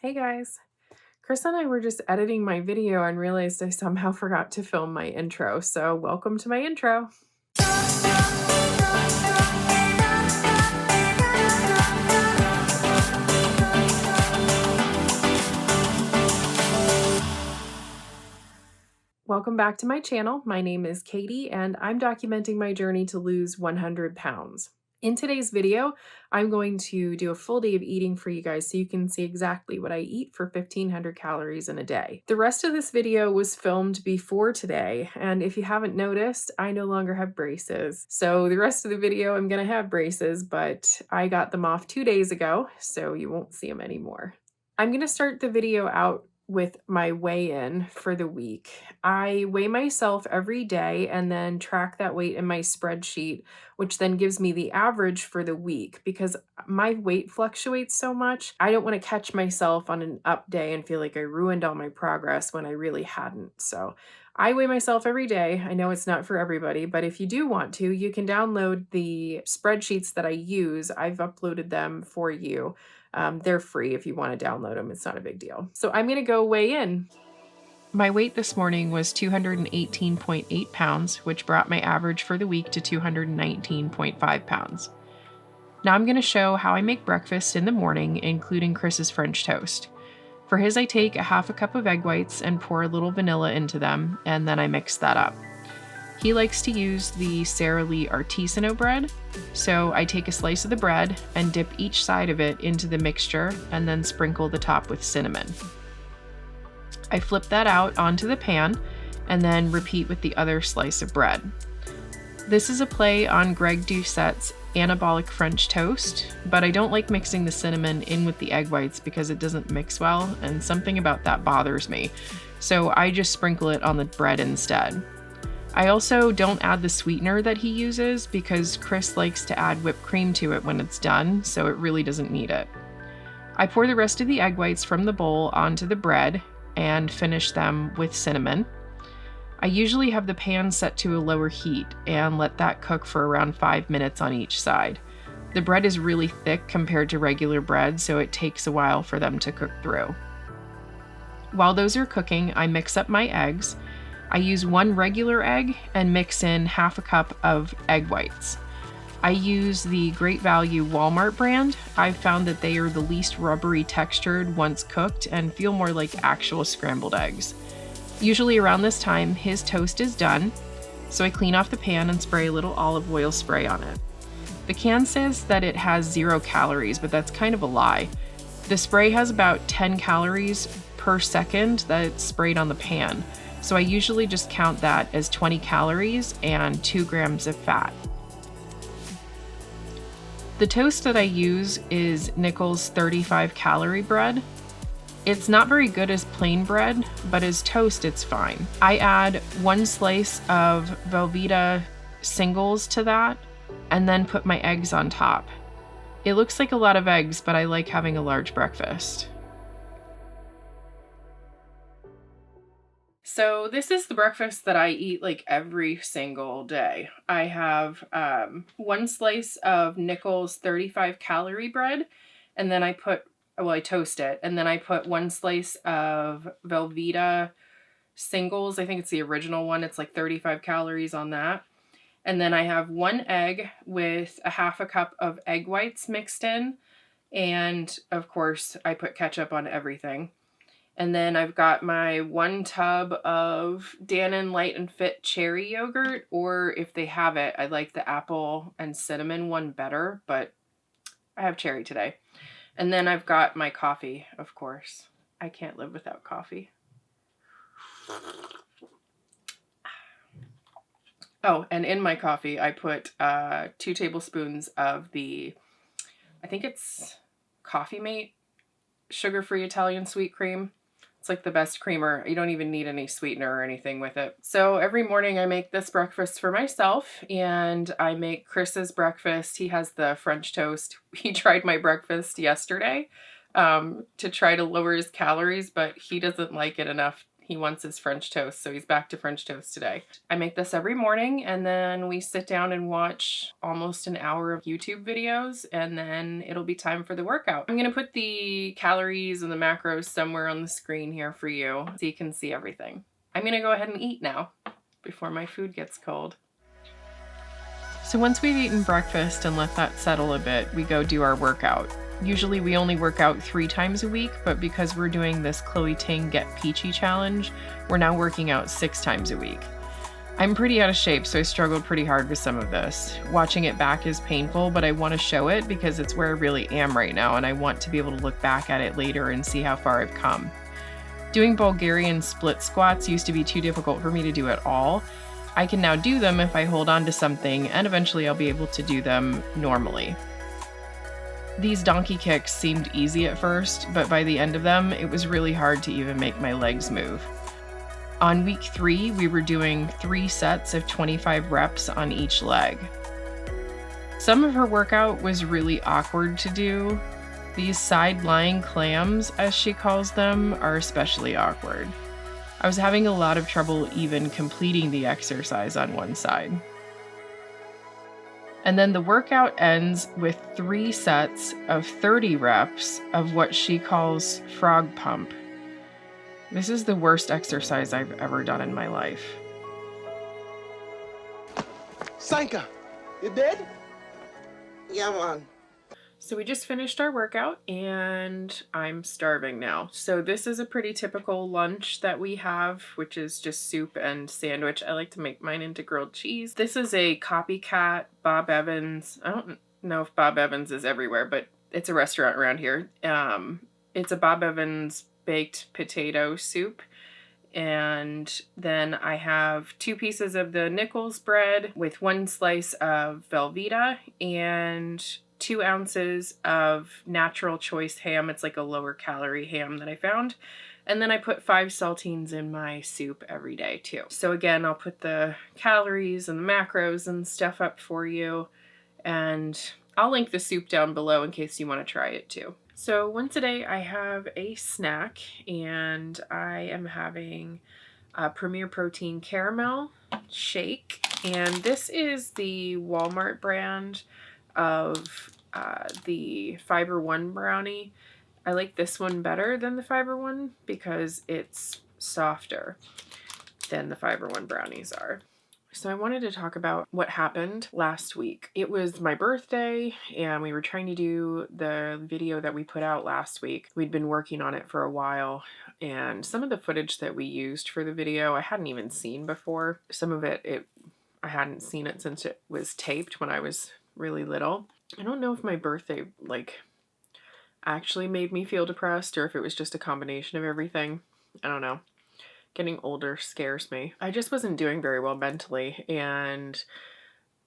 Hey guys, Chris and I were just editing my video and realized I somehow forgot to film my intro, so welcome to my intro. Welcome back to my channel. My name is Katie and I'm documenting my journey to lose 100 pounds. In today's video, I'm going to do a full day of eating for you guys so you can see exactly what I eat for 1,500 calories in a day. The rest of this video was filmed before today, and if you haven't noticed, I no longer have braces. So the rest of the video, I'm gonna have braces, but I got them off 2 days ago, so you won't see them anymore. I'm gonna start the video out with my weigh-in for the week. I weigh myself every day and then track that weight in my spreadsheet, which then gives me the average for the week. Because my weight fluctuates so much, I don't want to catch myself on an up day and feel like I ruined all my progress when I really hadn't. So I weigh myself every day. I know it's not for everybody, but if you do want to, you can download the spreadsheets that I use. I've uploaded them for you. They're free if you want to download them. It's not a big deal. So I'm going to go weigh in. My weight this morning was 218.8 pounds, which brought my average for the week to 219.5 pounds. Now I'm going to show how I make breakfast in the morning, including Chris's French toast. For his, I take a half a cup of egg whites and pour a little vanilla into them, and then I mix that up. He likes to use the Sara Lee artisanal bread, so I take a slice of the bread and dip each side of it into the mixture and then sprinkle the top with cinnamon. I flip that out onto the pan and then repeat with the other slice of bread. This is a play on Greg Doucette's anabolic French toast, but I don't like mixing the cinnamon in with the egg whites because it doesn't mix well, and something about that bothers me, so I just sprinkle it on the bread instead. I also don't add the sweetener that he uses because Chris likes to add whipped cream to it when it's done, so it really doesn't need it. I pour the rest of the egg whites from the bowl onto the bread and finish them with cinnamon. I usually have the pan set to a lower heat and let that cook for around 5 minutes on each side. The bread is really thick compared to regular bread, so it takes a while for them to cook through. While those are cooking, I mix up my eggs. I use 1 regular egg and mix in half a cup of egg whites. I use the Great Value Walmart brand. I've found that they are the least rubbery textured once cooked and feel more like actual scrambled eggs. Usually around this time, his toast is done, so I clean off the pan and spray a little olive oil spray on it. The can says that it has 0 calories, but that's kind of a lie. The spray has about 10 calories per second that's sprayed on the pan, so I usually just count that as 20 calories and 2 grams of fat. The toast that I use is Nichols 35 calorie bread. It's not very good as plain bread, but as toast it's fine. I add 1 slice of Velveeta singles to that and then put my eggs on top. It looks like a lot of eggs, but I like having a large breakfast. So this is the breakfast that I eat like every single day. I have 1 slice of Nichols 35 calorie bread, and then I toast it, and then I put 1 slice of Velveeta singles. I think it's the original one. It's like 35 calories on that. And then I have 1 egg with a half a cup of egg whites mixed in. And of course, I put ketchup on everything. And then I've got my 1 tub of Dannon Light and Fit cherry yogurt, or if they have it, I like the apple and cinnamon one better, but I have cherry today. And then I've got my coffee, of course. I can't live without coffee. Oh, and in my coffee, I put 2 tablespoons of I think it's Coffee Mate sugar-free Italian sweet cream. It's like the best creamer. You don't even need any sweetener or anything with it. So every morning I make this breakfast for myself, and I make Chris's breakfast. He has the French toast. He tried my breakfast yesterday to try to lower his calories, but he doesn't like it enough. He wants his French toast, so he's back to French toast today. I make this every morning, and then we sit down and watch almost an hour of YouTube videos, and then it'll be time for the workout. I'm gonna put the calories and the macros somewhere on the screen here for you so you can see everything. I'm gonna go ahead and eat now before my food gets cold. So once we've eaten breakfast and let that settle a bit, we go do our workout. Usually we only work out 3 times a week, but because we're doing this Chloe Ting Get Peachy challenge, we're now working out 6 times a week. I'm pretty out of shape, so I struggled pretty hard with some of this. Watching it back is painful, but I want to show it because it's where I really am right now, and I want to be able to look back at it later and see how far I've come. Doing Bulgarian split squats used to be too difficult for me to do at all. I can now do them if I hold on to something, and eventually I'll be able to do them normally. These donkey kicks seemed easy at first, but by the end of them, it was really hard to even make my legs move. On week 3, we were doing 3 sets of 25 reps on each leg. Some of her workout was really awkward to do. These side-lying clams, as she calls them, are especially awkward. I was having a lot of trouble even completing the exercise on one side. And then the workout ends with 3 sets of 30 reps of what she calls frog pump. This is the worst exercise I've ever done in my life. Sanka, you dead? Yeah, man. So we just finished our workout and I'm starving now. So this is a pretty typical lunch that we have, which is just soup and sandwich. I like to make mine into grilled cheese. This is a copycat Bob Evans. I don't know if Bob Evans is everywhere, but it's a restaurant around here. It's a Bob Evans baked potato soup. And then I have 2 pieces of the Nichols bread with 1 slice of Velveeta and 2 ounces of natural choice ham. It's like a lower calorie ham that I found. And then I put 5 saltines in my soup every day too. So again, I'll put the calories and the macros and stuff up for you. And I'll link the soup down below in case you want to try it too. So once a day I have a snack, and I am having a Premier Protein caramel shake. And this is the Walmart brand of the Fiber One brownie. I like this one better than the Fiber One because it's softer than the Fiber One brownies are. So I wanted to talk about what happened last week. It was my birthday and we were trying to do the video that we put out last week. We'd been working on it for a while, and some of the footage that we used for the video I hadn't even seen before. Some of it I hadn't seen it since it was taped when I was really little. I don't know if my birthday actually made me feel depressed or if it was just a combination of everything. I don't know. Getting older scares me. I just wasn't doing very well mentally, and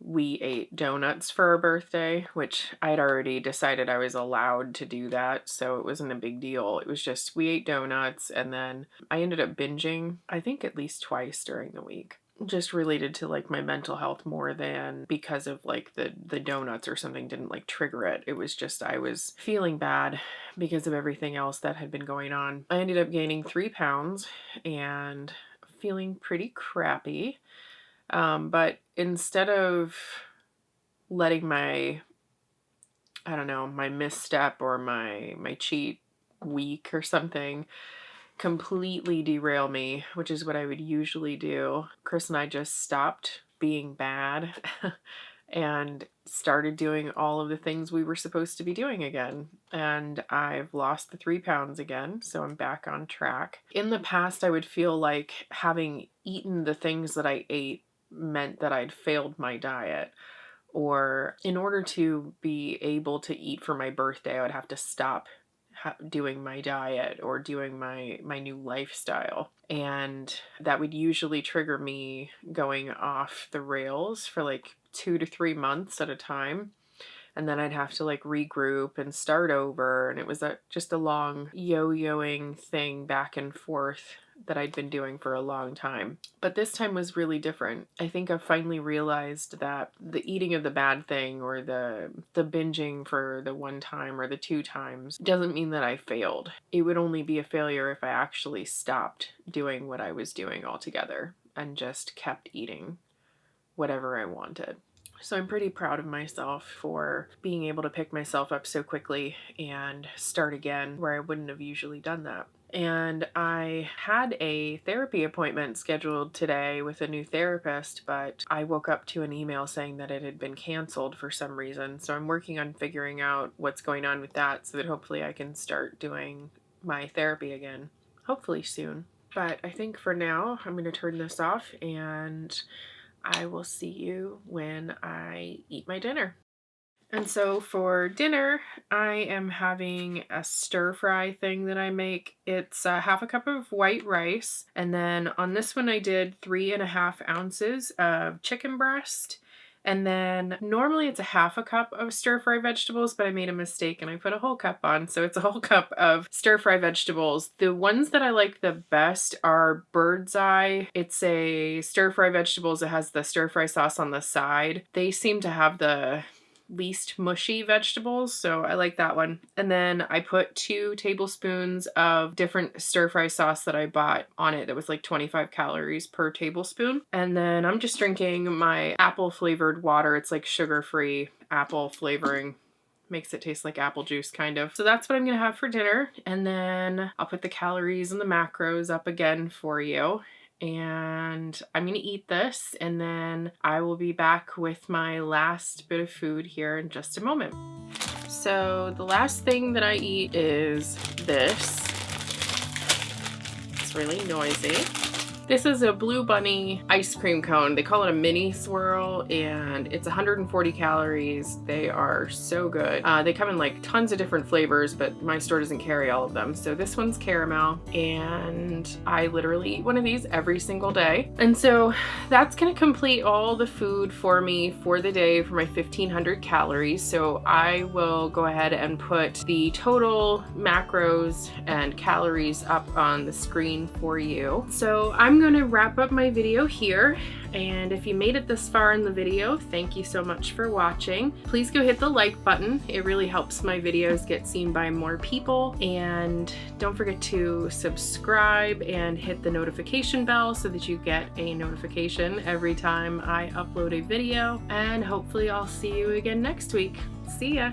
we ate donuts for our birthday, which I'd already decided I was allowed to do that, so it wasn't a big deal. It was just we ate donuts, and then I ended up binging, I think at least twice during the week. Just related to like my mental health more than because of like the donuts or something didn't like trigger it. It was just I was feeling bad because of everything else that had been going on. I ended up gaining 3 pounds and feeling pretty crappy. But instead of letting my, I don't know, my misstep or my cheat week or something completely derail me, which is what I would usually do, Chris and I just stopped being bad and started doing all of the things we were supposed to be doing again. And I've lost the 3 pounds again, so I'm back on track. In the past, I would feel like having eaten the things that I ate meant that I'd failed my diet. Or in order to be able to eat for my birthday, I would have to stop doing my diet or doing my new lifestyle, and that would usually trigger me going off the rails for like 2 to 3 months at a time, and then I'd have to like regroup and start over, and it was just a long yo-yoing thing back and forth that I'd been doing for a long time. But this time was really different. I think I finally realized that the eating of the bad thing or the binging for the one time or the two times doesn't mean that I failed. It would only be a failure if I actually stopped doing what I was doing altogether and just kept eating whatever I wanted. So I'm pretty proud of myself for being able to pick myself up so quickly and start again where I wouldn't have usually done that. And I had a therapy appointment scheduled today with a new therapist, but I woke up to an email saying that it had been canceled for some reason. So I'm working on figuring out what's going on with that so that hopefully I can start doing my therapy again, hopefully soon. But I think for now, I'm going to turn this off and I will see you when I eat my dinner. And so for dinner, I am having a stir fry thing that I make. It's half a cup of white rice. And then on this one, I did 3.5 ounces of chicken breast. And then normally it's a half a cup of stir fry vegetables, but I made a mistake and I put a whole cup on. So it's a whole cup of stir fry vegetables. The ones that I like the best are Bird's Eye. It's a stir fry vegetables. It has the stir fry sauce on the side. They seem to have the least mushy vegetables, so I like that one. And then I put 2 tablespoons of different stir fry sauce that I bought on it that was like 25 calories per tablespoon. And then I'm just drinking my apple flavored water. It's like sugar-free apple flavoring. Makes it taste like apple juice, kind of. So that's what I'm gonna have for dinner. And then I'll put the calories and the macros up again for you. And I'm gonna eat this and then I will be back with my last bit of food here in just a moment. So the last thing that I eat is this. It's really noisy. This is a Blue Bunny ice cream cone. They call it a mini swirl and it's 140 calories. They are so good. They come in like tons of different flavors, but my store doesn't carry all of them. So this one's caramel and I literally eat one of these every single day. And so that's gonna complete all the food for me for the day for my 1,500 calories. So I will go ahead and put the total macros and calories up on the screen for you. So I'm going to wrap up my video here. And if you made it this far in the video, thank you so much for watching. Please go hit the like button. It really helps my videos get seen by more people. And don't forget to subscribe and hit the notification bell so that you get a notification every time I upload a video. And hopefully I'll see you again next week. See ya!